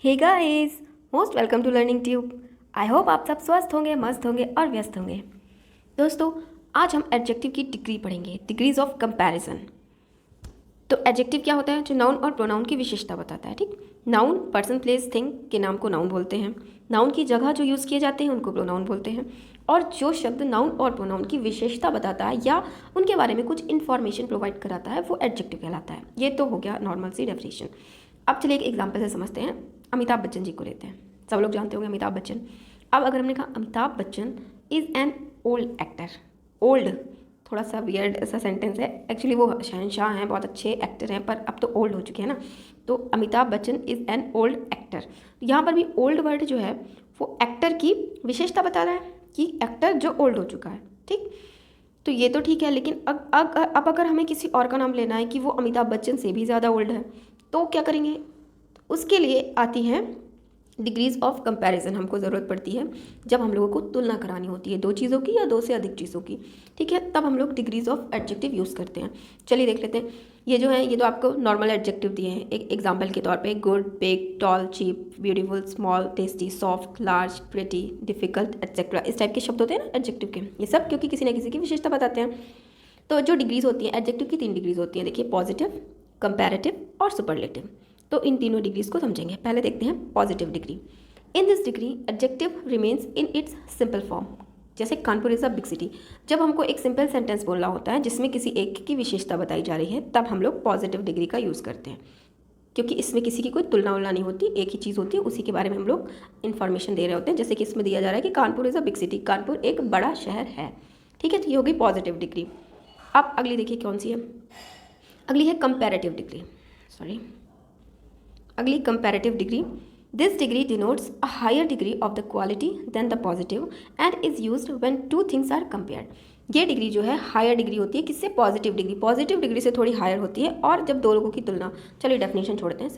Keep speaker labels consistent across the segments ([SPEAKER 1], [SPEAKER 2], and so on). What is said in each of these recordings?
[SPEAKER 1] Hey guys, most welcome to learning tube. I hope आप सब स्वस्थ होंगे, मस्त होंगे और व्यस्त होंगे। दोस्तों, आज हम एडजेक्टिव की डिग्री पढ़ेंगे, डिग्रीज ऑफ कंपैरिजन। तो एडजेक्टिव क्या होता है? जो नाउन और प्रोनाउन की विशेषता बताता है। ठीक, नाउन पर्सन, प्लेस, थिंग के नाम को नाउन बोलते हैं। नाउन की जगह जो यूज़ किए जाते हैं उनको प्रोनाउन बोलते हैं। और जो शब्द नाउन और प्रोनाउन की विशेषता बताता है या उनके बारे में कुछ इन्फॉर्मेशन प्रोवाइड कराता है वो एडजेक्टिव कहलाता है। ये तो हो गया नॉर्मल सी डेफिनेशन। अब चलिए एक एग्जाम्पल से समझते हैं। अमिताभ बच्चन जी को लेते हैं। सब लोग जानते होंगे अमिताभ बच्चन। अब अगर हमने कहा Amitabh Bachchan is an old actor, old थोड़ा सा वियर्ड ऐसा सेंटेंस है। एक्चुअली वो शहंशाह हैं, बहुत अच्छे एक्टर हैं, पर अब तो ओल्ड हो चुके हैं ना। तो Amitabh Bachchan is an old actor, तो यहाँ पर भी ओल्ड वर्ड जो है वो एक्टर की विशेषता बता रहा है कि एक्टर जो ओल्ड हो चुका है। ठीक, तो ये तो ठीक है, लेकिन अब अगर हमें किसी और का नाम लेना है कि वो अमिताभ बच्चन से भी ज़्यादा ओल्ड है तो क्या करेंगे? उसके लिए आती है डिग्रीज ऑफ कंपैरिजन। हमको ज़रूरत पड़ती है जब हम लोगों को तुलना करानी होती है दो चीज़ों की या दो से अधिक चीज़ों की। ठीक है, तब हम लोग डिग्रीज ऑफ एडजेक्टिव यूज़ करते हैं। चलिए देख लेते हैं। ये जो है ये तो आपको नॉर्मल एडजेक्टिव दिए हैं एक एग्जाम्पल के तौर पे। Good, big, tall, cheap, beautiful, small, tasty, soft, large, pretty, difficult etcetera. इस टाइप के शब्द होते हैं ना एडजेक्टिव के। ये सब क्योंकि किसी न किसी की विशेषता बताते हैं। तो जो डिग्रीज होती हैं एडजेक्टिव की, 3 डिग्रीज होती हैं। देखिए, पॉजिटिव, कंपैरेटिव और सुपरलेटिव। तो इन तीनों डिग्रीज को समझेंगे। पहले देखते हैं positive degree. In this degree adjective remains in its simple form. जैसे Kanpur is a big city, जब हमको एक सिंपल सेंटेंस बोलना होता है जिसमें किसी एक की विशेषता बताई जा रही है तब हम लोग पॉजिटिव डिग्री का यूज़ करते हैं, क्योंकि इसमें किसी की कोई तुलना उलना नहीं होती, एक ही चीज़ होती है, उसी के बारे में हम लोग इन्फॉर्मेशन दे रहे होते हैं। जैसे कि इसमें दिया जा रहा है कि Kanpur is a big city, Kanpur एक बड़ा शहर है। ठीक है, तो ये हो गई पॉजिटिव डिग्री। अब अगली देखिए कौन सी है। अगली है कंपैरेटिव डिग्री। अगली comparative degree. This degree denotes a higher degree of the quality than the positive and is used when two things are compared. ये डिग्री जो है हायर डिग्री होती है। किससे? Positive degree. पॉजिटिव डिग्री से थोड़ी higher होती है और जब दो लोगों की तुलना, चलिए डेफिनेशन छोड़ते हैं,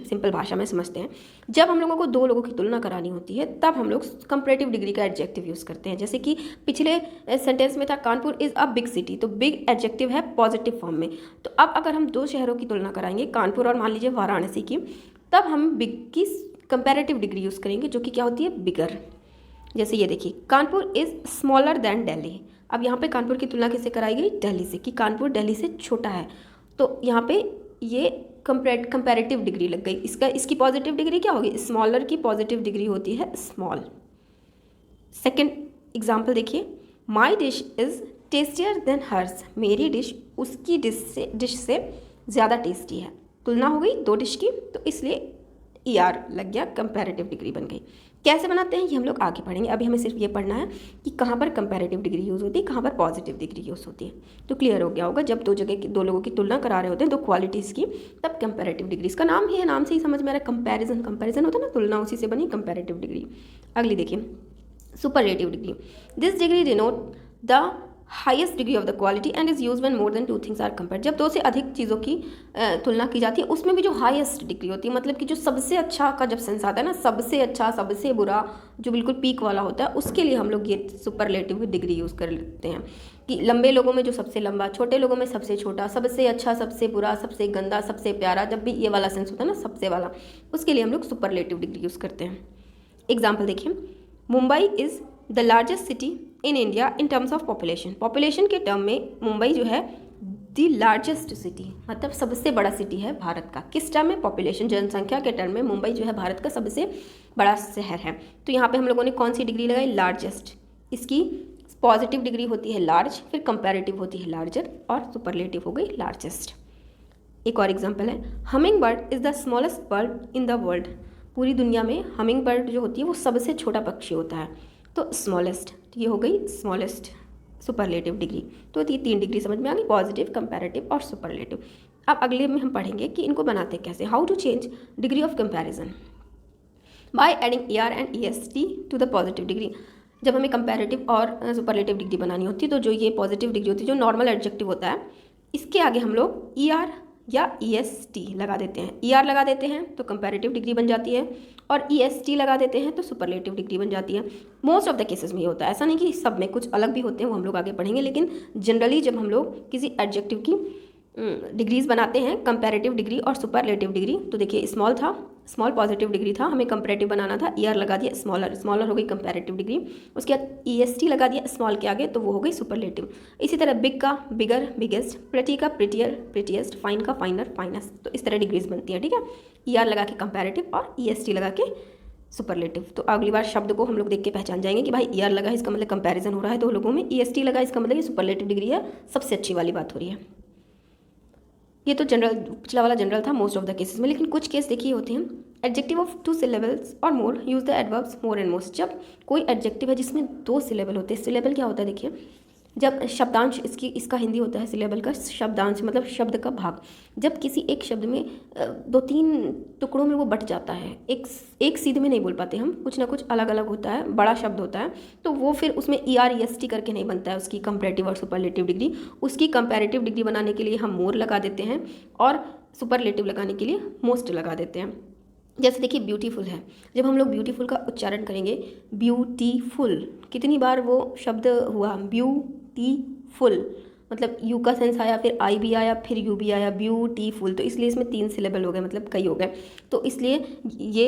[SPEAKER 1] सिंपल भाषा में समझते हैं। जब हम लोगों को दो लोगों की तुलना करानी होती है तब हम लोग कंपैरेटिव डिग्री का एडजेक्टिव यूज़ करते हैं। जैसे कि पिछले सेंटेंस में था Kanpur is a big city, तो बिग एडजेक्टिव है पॉजिटिव फॉर्म में। तो अब अगर हम दो शहरों की तुलना कराएंगे, कानपुर और मान लीजिए वाराणसी की, तब हम बिग की कंपैरेटिव डिग्री यूज़ करेंगे जो कि क्या होती है? बिगर। जैसे ये देखिए, Kanpur is smaller than Delhi. अब यहाँ पे कानपुर की तुलना किससे कराई गई? दिल्ली से, कि कानपुर दिल्ली से छोटा है। तो यहाँ पे ये कंपैरेटिव डिग्री लग गई। इसकी पॉजिटिव डिग्री क्या होगी? स्मॉलर की पॉजिटिव डिग्री होती है स्मॉल। सेकेंड एग्जाम्पल देखिए, my dish is tastier than hers. मेरी डिश उसकी डिश से ज़्यादा टेस्टी है। तुलना हो गई दो डिश की, तो इसलिए ER लग गया, कंपैरेटिव डिग्री बन गई। कैसे बनाते हैं ये हम लोग आगे पढ़ेंगे। अभी हमें सिर्फ ये पढ़ना है कि कहाँ पर कंपैरेटिव डिग्री यूज़ होती है, कहाँ पर पॉजिटिव डिग्री यूज़ होती है। तो क्लियर हो गया होगा। जब दो जगह की दो लोगों की तुलना करा रहे होते हैं, दो क्वालिटीज़ की, तब कंपैरेटिव डिग्री। इसका नाम ही है, नाम से ही समझ में आ रहा है। कंपैरिजन होता है ना, तुलना, उसी से बनी कंपैरेटिव डिग्री। अगली देखिए, superlative degree. This degree denote the highest degree of the quality and is use when more than two things are compared. जब दो से अधिक चीज़ों की तुलना की जाती है, उसमें भी जो हाईएस्ट डिग्री होती है, मतलब कि जो सबसे अच्छा का जब सेंस आता है ना, सबसे अच्छा, सबसे बुरा, जो बिल्कुल पीक वाला होता है, उसके लिए हम लोग ये सुपरलेटिव डिग्री यूज़ कर लेते हैं। कि लंबे लोगों में जो सबसे लंबा, छोटे लोगों में सबसे छोटा, सबसे अच्छा, सबसे बुरा, सबसे गंदा, सबसे प्यारा, जब भी ये वाला सेंस होता है ना, सबसे वाला, उसके लिए हम लोग सुपरलेटिव डिग्री यूज़ करते हैं। एग्जाम्पल देखिए, Mumbai is the largest city in India in terms of population. Population के टर्म में मुंबई जो है द लार्जेस्ट सिटी, मतलब सबसे बड़ा सिटी है भारत का। किस टर्म में? पॉपुलेशन, जनसंख्या के टर्म में मुंबई जो है भारत का सबसे बड़ा शहर है। तो यहाँ पे हम लोगों ने कौन सी डिग्री लगाई? लार्जेस्ट। इसकी पॉजिटिव डिग्री होती है लार्ज, फिर कंपैरेटिव होती है लार्जर, और सुपरलेटिव हो गई लार्जेस्ट। एक और एग्जाम्पल है, humming bird is the smallest bird in the world. पूरी दुनिया में हमिंग बर्ड जो होती है वो सबसे छोटा पक्षी होता है। तो स्मॉलेस्ट, ये हो गई स्मॉलेस्ट सुपरलेटिव डिग्री। तो ये 3 डिग्री समझ में आ गई, पॉजिटिव, कंपैरेटिव और सुपरलेटिव। अब अगले में हम पढ़ेंगे कि इनको बनाते कैसे। How to change degree of comparison by adding ER and EST to the positive degree. जब हमें कंपैरेटिव और सुपरलेटिव डिग्री बनानी होती है, तो जो ये पॉजिटिव डिग्री होती है, जो नॉर्मल एडजेक्टिव होता है, इसके आगे हम लोग ER या EST लगा देते हैं। ER लगा देते हैं तो कंपैरेटिव डिग्री बन जाती है, और EST लगा देते हैं तो सुपरलेटिव डिग्री बन जाती है। मोस्ट ऑफ द केसेस में ये होता है, ऐसा नहीं कि सब में, कुछ अलग भी होते हैं, वो हम लोग आगे पढ़ेंगे। लेकिन जनरली जब हम लोग किसी एडजेक्टिव की डिग्रीज बनाते हैं, कंपैरेटिव डिग्री और सुपरलेटिव डिग्री, तो देखिए स्मॉल था स्मॉल पॉजिटिव डिग्री था, हमें कंपैरेटिव बनाना था, ईआर लगा दिया स्मॉलर, स्मॉलर हो गई कंपैरेटिव डिग्री, उसके बाद ईएसटी लगा दिया स्मॉल के आगे तो वो हो गई सुपरलेटिव। इसी तरह बिग का बिगर, बिगेस्ट, प्रेटी का प्रिटियर, प्रिटिएस्ट, फाइन का फाइनर, फाइनेस्ट। तो इस तरह डिग्रीज बनती है, ठीक है। ईआर लगा के कंपैरेटिव और ईएसटी लगा के सुपरलेटिव। तो अगली बार शब्द को हम लोग देख के पहचान जाएंगे कि भाई ईआर लगा है इसका मतलब कंपैरिजन हो रहा है दो लोगों में, ईएसटी लगा इसका मतलब ये सुपरलेटिव डिग्री है, सबसे अच्छी वाली बात हो रही है। ये तो जनरल, पिछला वाला जनरल था मोस्ट ऑफ द केसेस में, लेकिन कुछ केस देखिए होते हैं। एडजेक्टिव ऑफ 2 सिलेबल्स और more use the adverbs more and most. जब कोई एडजेक्टिव है जिसमें 2 सिलेबल होते हैं, सिलेबल क्या होता है देखिए, जब शब्दांश, इसका हिंदी होता है सिलेबल का शब्दांश, मतलब शब्द का भाग। जब किसी एक शब्द में 2-3 टुकड़ों में वो बट जाता है, एक सीधे में नहीं बोल पाते हम, कुछ ना कुछ अलग अलग होता है, बड़ा शब्द होता है, तो वो फिर उसमें ER EST करके नहीं बनता है उसकी कंपैरेटिव और सुपरलेटिव डिग्री। उसकी कंपैरेटिव डिग्री बनाने के लिए हम मोर लगा देते हैं और सुपरलेटिव लगाने के लिए मोस्ट लगा देते हैं। जैसे देखिए ब्यूटीफुल है, जब हम लोग ब्यूटीफुल का उच्चारण करेंगे, ब्यूटीफुल, कितनी बार वो शब्द हुआ ब्यूटीफुल, मतलब यू का सेंस आया, फिर आई भी आया, फिर यू भी आया, ब्यूटीफुल। तो इसलिए इसमें 3 सिलेबल हो गए, मतलब कई हो गए। तो इसलिए ये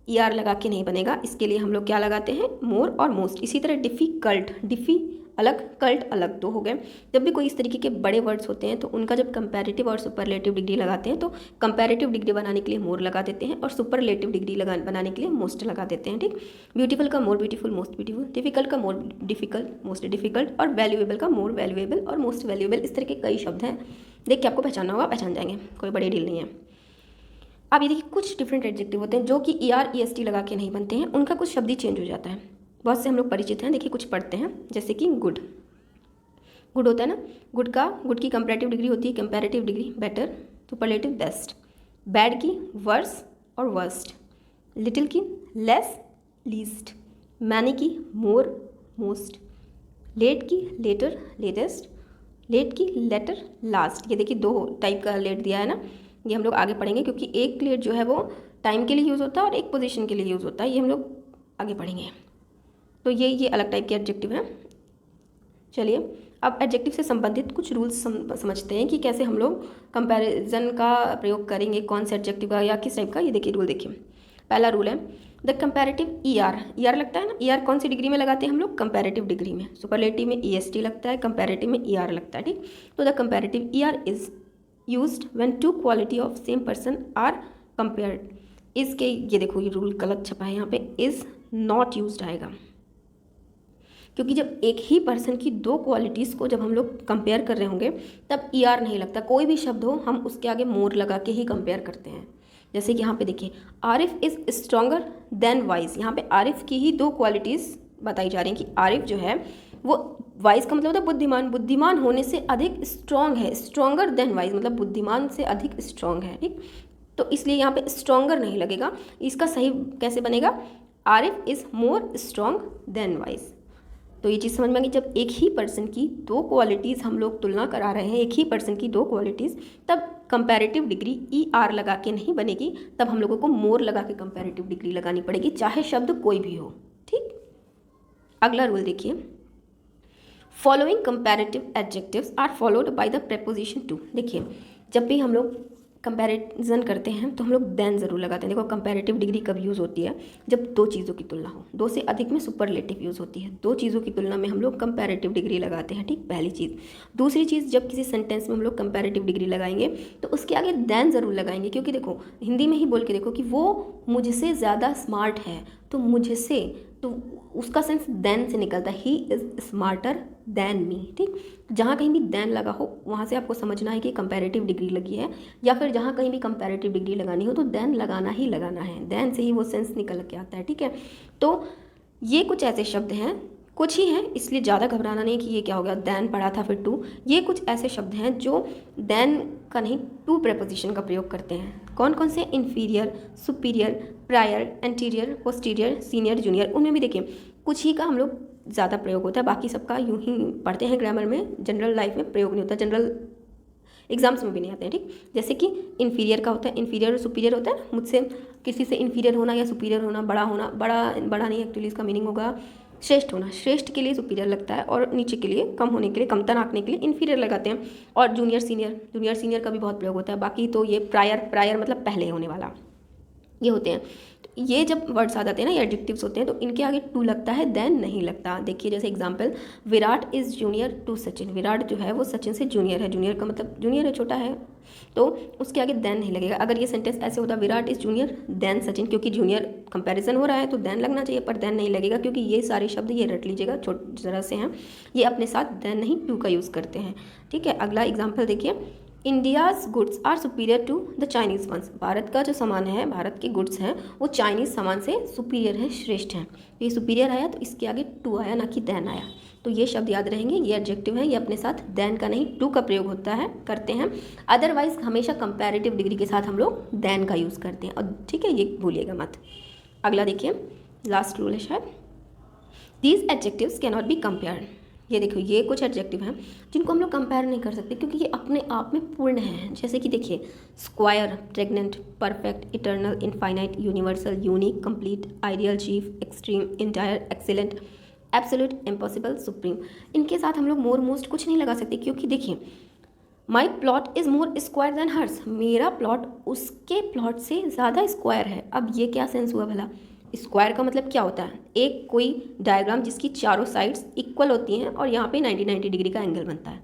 [SPEAKER 1] ER लगा के नहीं बनेगा, इसके लिए हम लोग क्या लगाते हैं, मोर और मोस्ट। इसी तरह डिफ़िकल्ट, डिफ़ी अलग, कल्ट अलग, 2 हो गए। जब भी कोई इस तरीके के बड़े वर्ड्स होते हैं तो उनका जब कंपैरेटिव और सुपरलेटिव डिग्री लगाते हैं तो कंपैरेटिव डिग्री बनाने के लिए मोर लगा देते हैं और सुपरलेटिव डिग्री बनाने के लिए मोस्ट लगा देते हैं, ठीक। ब्यूटीफुल का more beautiful, most beautiful, difficult का मोर डिफिकल्ट, मोस्ट डिफिकल्ट, और वैल्यूएबल का मोर वैल्यूएबल और मोस्ट वैल्यूएबल। इस तरह के कई शब्द हैं, देख के आपको पहचानना होगा, पहचान जाएंगे, कोई बड़ी डील नहीं है। अब ये देखिए कुछ डिफरेंट एडजेक्टिव होते हैं जो कि ER EST लगा के नहीं बनते हैं, उनका कुछ शब्द ही चेंज हो जाता है। बहुत से हम लोग परिचित हैं, देखिए कुछ पढ़ते हैं, जैसे कि गुड। गुड होता है ना, गुड की कंपैरेटिव डिग्री होती है comparative degree better, superlative best. Bad की वर्स और वर्स्ट, लिटिल की लेस, लीस्ट। मैनी की मोर, मोस्ट। लेट की लेटर, लेटेस्ट। लेट की लेटर, लास्ट। ये देखिए 2 टाइप का लेट दिया है ना, ये हम लोग आगे पढ़ेंगे क्योंकि एक लेट जो है वो टाइम के लिए यूज़ होता है और एक पोजीशन के लिए यूज़ होता है, ये हम लोग आगे पढ़ेंगे। तो ये अलग टाइप के एडजेक्टिव हैं। चलिए अब एडजेक्टिव से संबंधित कुछ रूल्स समझते हैं कि कैसे हम लोग कंपैरिजन का प्रयोग करेंगे, कौन से एडजेक्टिव का या किस टाइप का। ये देखिए रूल देखिए, पहला रूल है द कंपैरेटिव ER लगता है ना, ER कौन सी डिग्री में लगाते हैं हम लोग, कंपैरेटिव डिग्री में। सुपरलेटिव में EST लगता है, कंपैरेटिव में ER लगता है, ठीक। तो the comparative ER is used when 2 quality of same person are compared. इसके ये देखो ये रूल गलत छपा है यहाँ पे, इज़ नॉट यूज्ड आएगा, क्योंकि जब एक ही पर्सन की 2 क्वालिटीज़ को जब हम लोग कंपेयर कर रहे होंगे तब ER नहीं लगता। कोई भी शब्द हो हम उसके आगे मोर लगा के ही कंपेयर करते हैं। जैसे कि यहाँ पे देखिए Arif is stronger than wise, यहाँ पे आरिफ की ही 2 क्वालिटीज़ बताई जा रही हैं कि आरिफ जो है वो वाइज का मतलब होता है बुद्धिमान, बुद्धिमान होने से अधिक स्ट्रॉन्ग है, स्ट्रॉन्गर देन वाइज मतलब बुद्धिमान से अधिक स्ट्रॉन्ग है, ठीक। तो इसलिए यहाँ पे स्ट्रॉन्गर नहीं लगेगा, इसका सही कैसे बनेगा, Arif is more strong than wise. तो ये चीज़ समझ में आ गई, जब एक ही पर्सन की 2 क्वालिटीज़ हम लोग तुलना करा रहे हैं, एक ही पर्सन की 2 क्वालिटीज़, तब कंपैरेटिव डिग्री ER लगा के नहीं बनेगी, तब हम लोगों को मोर लगा के कंपैरेटिव डिग्री लगानी पड़ेगी, चाहे शब्द कोई भी हो, ठीक। अगला रूल देखिए, following comparative adjectives are followed by the preposition to. देखिए जब भी हम लोग कंपैरिजन करते हैं तो हम लोग देन ज़रूर लगाते हैं। देखो कंपैरेटिव डिग्री कब यूज़ होती है, जब 2 चीज़ों की तुलना हो, 2 से अधिक में सुपरलेटिव यूज़ होती है। 2 चीज़ों की तुलना में हम लोग कंपैरेटिव डिग्री लगाते हैं, ठीक, पहली चीज़। दूसरी चीज़, जब किसी सेंटेंस में हम लोग कंपैरेटिव डिग्री लगाएंगे तो उसके आगे देन ज़रूर लगाएंगे, क्योंकि देखो हिंदी में ही बोल के देखो कि वो मुझसे ज़्यादा स्मार्ट है, तो मुझसे, तो उसका सेंस देन से निकलता है, he is smarter than me, ठीक। जहाँ कहीं भी देन लगा हो वहाँ से आपको समझना है कि कंपैरेटिव डिग्री लगी है, या फिर जहाँ कहीं भी कंपैरेटिव डिग्री लगानी हो तो देन लगाना ही लगाना है, देन से ही वो सेंस निकल के आता है, ठीक है। तो ये कुछ ऐसे शब्द हैं, कुछ ही हैं, इसलिए ज़्यादा घबराना नहीं कि ये क्या हो गया, देन पढ़ा था फिर टू। ये कुछ ऐसे शब्द हैं जो देन का नहीं, टू प्रेपोजिशन का प्रयोग करते हैं। कौन कौन से, inferior, superior, prior, anterior, posterior, senior, junior. उनमें भी देखिए कुछ ही का हम लोग ज़्यादा प्रयोग होता है, बाकी सबका यूं ही पढ़ते हैं ग्रामर में, जनरल लाइफ में प्रयोग नहीं होता, जनरल एग्जाम्स में भी नहीं आते हैं, ठीक। जैसे कि इन्फीरियर का होता है, इन्फीरियर और सुपीरियर होता है, मुझसे किसी से इन्फीरियर होना या सुपीरियर होना, बड़ा होना, बड़ा नहीं, एक्चुअली इसका मीनिंग होगा श्रेष्ठ होना, श्रेष्ठ के लिए सुपीरियर लगता है और नीचे के लिए, कम होने के लिए, कमतर आंकने के लिए इन्फीरियर लगाते हैं। और जूनियर सीनियर का भी बहुत प्रयोग होता है। बाकी तो ये प्रायर मतलब पहले होने वाला, ये होते हैं। तो ये जब वर्ड्स आ जाते हैं ना, ये एडजेक्टिव्स होते हैं, तो इनके आगे टू लगता है, देन नहीं लगता। देखिए जैसे example, Virat is junior to Sachin. Virat जो है वो सचिन से जूनियर है, जूनियर का मतलब जूनियर है, छोटा है, तो उसके आगे देन नहीं लगेगा। अगर ये सेंटेंस ऐसे होता, Virat is junior than Sachin, क्योंकि जूनियर कंपैरिजन हो रहा है तो देन लगना चाहिए, पर देन नहीं लगेगा, क्योंकि ये सारे शब्द ये रट लीजिएगा, छोटे ज़रा से हैं, ये अपने साथ देन नहीं टू का यूज़ करते हैं। ठीक है, अगला एग्जाम्पल देखिए, India's goods are superior to the Chinese ones. Bharat का जो सामान है, भारत के गुड्स हैं, वो चाइनीज़ सामान से सुपीरियर है, श्रेष्ठ हैं। तो ये सुपीरियर आया तो इसके आगे टू आया, ना कि देन आया। तो ये शब्द याद रहेंगे, ये एडजेक्टिव है, ये अपने साथ देन का नहीं टू का प्रयोग होता है, करते हैं। अदरवाइज हमेशा कंपैरेटिव डिग्री के साथ हम लोग देन का यूज़ करते हैं, और ठीक है, ये भूलिएगा मत। अगला देखिए, लास्ट रूल है शायद, these adjectives can not be compared. ये देखो, ये कुछ एडजेक्टिव हैं जिनको हम लोग कंपेयर नहीं कर सकते, क्योंकि ये अपने आप में पूर्ण हैं। जैसे कि देखिए, square, pregnant, perfect, eternal, infinite, universal, unique, complete, ideal, chief, extreme, entire, excellent, absolute, impossible, supreme. इनके साथ हम लोग मोर, मोस्ट कुछ नहीं लगा सकते, क्योंकि देखिए, my plot is more square than hers. मेरा प्लॉट उसके प्लॉट से ज़्यादा स्क्वायर है। अब ये क्या सेंस हुआ भला? स्क्वायर का मतलब क्या होता है? एक कोई डायग्राम जिसकी चारों साइड्स इक्वल होती हैं और यहाँ पे 90 डिग्री का एंगल बनता है।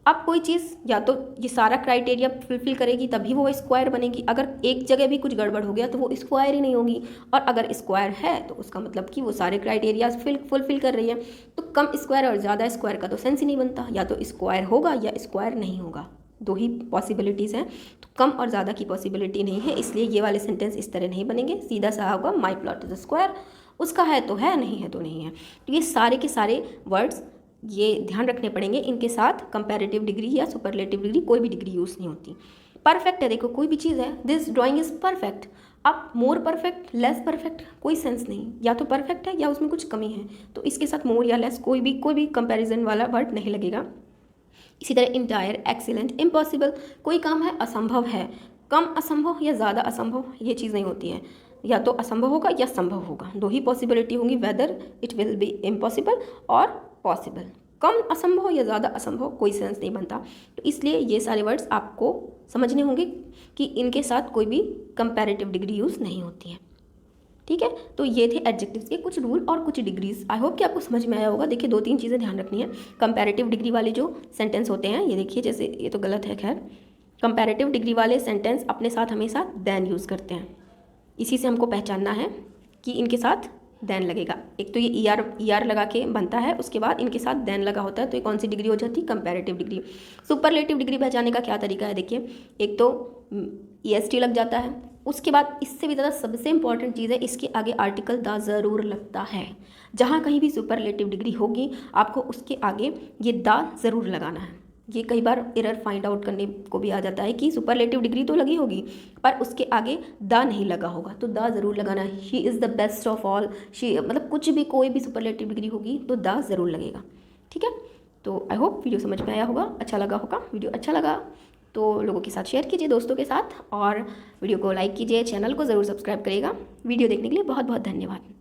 [SPEAKER 1] अब कोई चीज़ या तो ये सारा क्राइटेरिया फुलफिल करेगी तभी वो स्क्वायर बनेगी। अगर एक जगह भी कुछ गड़बड़ हो गया तो वो स्क्वायर ही नहीं होगी, और अगर स्क्वायर है तो उसका मतलब कि वो सारे क्राइटेरियाज फुलफिल कर रही है। तो कम स्क्वायर और ज़्यादा स्क्वायर का तो सेंस ही नहीं बनता, या तो स्क्वायर होगा या स्क्वायर नहीं होगा, दो ही पॉसिबिलिटीज़ हैं। तो कम और ज़्यादा की पॉसिबिलिटी नहीं है, इसलिए ये वाले सेंटेंस इस तरह नहीं बनेंगे। सीधा सा होगा, माई प्लॉट इज स्क्वायर, उसका है तो है, नहीं है तो नहीं है। तो ये सारे के सारे वर्ड्स ये ध्यान रखने पड़ेंगे, इनके साथ कंपैरेटिव डिग्री या सुपरलेटिव डिग्री कोई भी डिग्री यूज़ नहीं होती। परफेक्ट है, देखो कोई भी चीज़ है, दिस ड्राइंग इज़ परफेक्ट। अब मोर परफेक्ट, लेस परफेक्ट, कोई सेंस नहीं, या तो परफेक्ट है या उसमें कुछ कमी है, तो इसके साथ मोर या लेस कोई भी कंपैरिजन वाला वर्ड नहीं लगेगा। इसी तरह इंटायर, एक्सीलेंट, इम्पॉसिबल, कोई काम है असंभव है, कम असंभव या ज़्यादा असंभव, ये चीज़ नहीं होती है, या तो असंभव होगा या संभव होगा, दो ही पॉसिबिलिटी होंगी, whether it will be impossible और पॉसिबल। कम असंभव या ज़्यादा असंभव कोई सेंस नहीं बनता। तो इसलिए ये सारे वर्ड्स आपको समझने होंगे कि इनके साथ कोई भी कंपैरेटिव डिग्री यूज़ नहीं होती है। ठीक है, तो ये थे एडजेक्टिव्स के कुछ रूल और कुछ डिग्रीज। आई होप कि आपको समझ में आया होगा। देखिए, दो तीन चीज़ें ध्यान रखनी है। कंपैरेटिव डिग्री वाले जो सेंटेंस होते हैं, ये देखिए, जैसे ये तो गलत है, खैर, कंपैरेटिव डिग्री वाले सेंटेंस अपने साथ हमेशा देन यूज़ करते हैं। इसी से हमको पहचानना है कि इनके साथ देन लगेगा। एक तो ये ई आर लगा के बनता है, उसके बाद इनके साथ देन लगा होता है, तो ये कौन सी डिग्री हो जाती है? Comparative degree. सुपरलेटिव डिग्री पहचानने का क्या तरीका है? देखिए, एक तो EST लग जाता है, उसके बाद इससे भी ज़्यादा सबसे इंपॉर्टेंट चीज़ है, इसके आगे आर्टिकल द ज़रूर लगता है। जहाँ कहीं भी सुपरलेटिव डिग्री होगी, आपको उसके आगे ये द ज़रूर लगाना है। ये कई बार एरर फाइंड आउट करने को भी आ जाता है कि सुपरलेटिव डिग्री तो लगी होगी पर उसके आगे द नहीं लगा होगा, तो द ज़रूर लगाना है। She is the best of all, she, मतलब कुछ भी, कोई भी सुपरलेटिव डिग्री होगी तो द ज़रूर लगेगा। ठीक है, तो आई होप वीडियो समझ में आया होगा, अच्छा लगा होगा। वीडियो अच्छा लगा तो लोगों के साथ शेयर कीजिए, दोस्तों के साथ, और वीडियो को लाइक कीजिए, चैनल को ज़रूर सब्सक्राइब करिएगा। वीडियो देखने के लिए बहुत बहुत धन्यवाद।